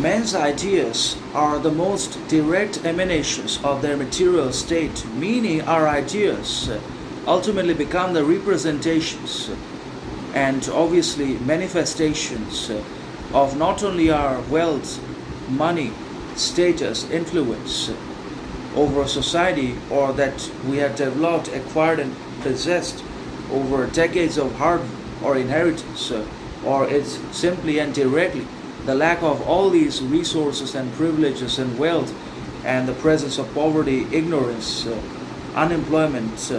Men's ideas are the most direct emanations of their material state, meaning our ideas ultimately become the representations and obviously manifestations of not only our wealth, money, status, influence over society, or that we have developed, acquired, and possessed over decades of hard or inheritance, or it's simply and directly the lack of all these resources and privileges and wealth, and the presence of poverty, ignorance, unemployment,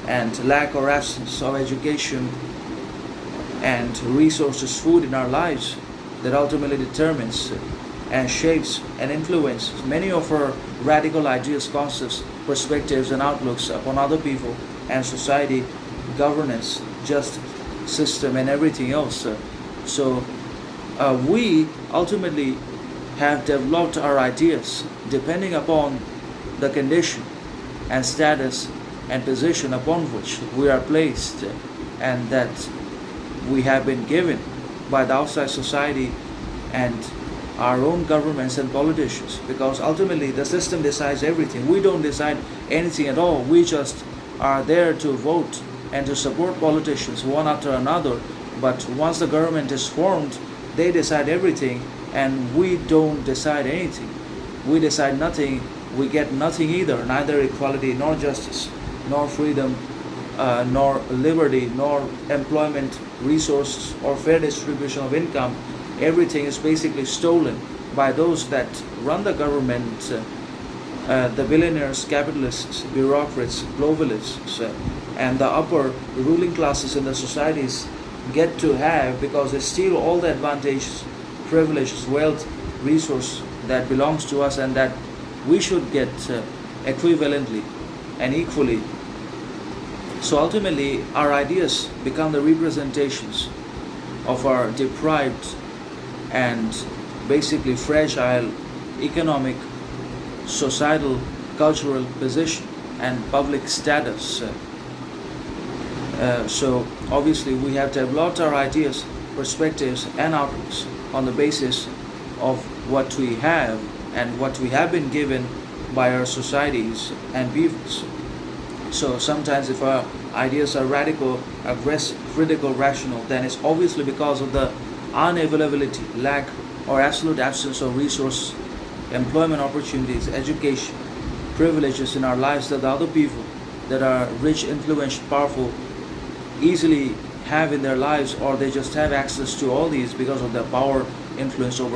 and lack or absence of education and resources, food in our lives, that ultimately determines and shapes and influences many of our radical ideas, concepts, perspectives, and outlooks upon other people and society, governance, justice, system, and everything else. So we ultimately have developed our ideas depending upon the condition and status and position upon which we are placed, and that we have been given by the outside society and our own governments and politicians, because ultimately the system decides everything. We don't decide anything at all. We just are there to vote and to support politicians one after another, but once the government is formed, they decide everything, and we don't decide anything. We decide nothing, we get nothing either, neither equality nor justice, nor freedom, nor liberty, nor employment, resources, or fair distribution of income. Everything is basically stolen by those that run the government, the billionaires, capitalists, bureaucrats, globalists, and the upper ruling classes in the societies get to have, because they steal all the advantages, privileges, wealth, resource that belongs to us and that we should get equivalently and equally. So ultimately, our ideas become the representations of our deprived and basically fragile economic, societal, cultural position and public status. So obviously we have developed our ideas, perspectives, and outlooks on the basis of what we have and what we have been given by our societies and peoples. So sometimes if our ideas are radical, aggressive, critical, rational, then it's obviously because of the unavailability, lack, or absolute absence of resource, employment opportunities, education, privileges in our lives that the other people that are rich, influential, powerful easily have in their lives, or they just have access to all these because of their power, influence over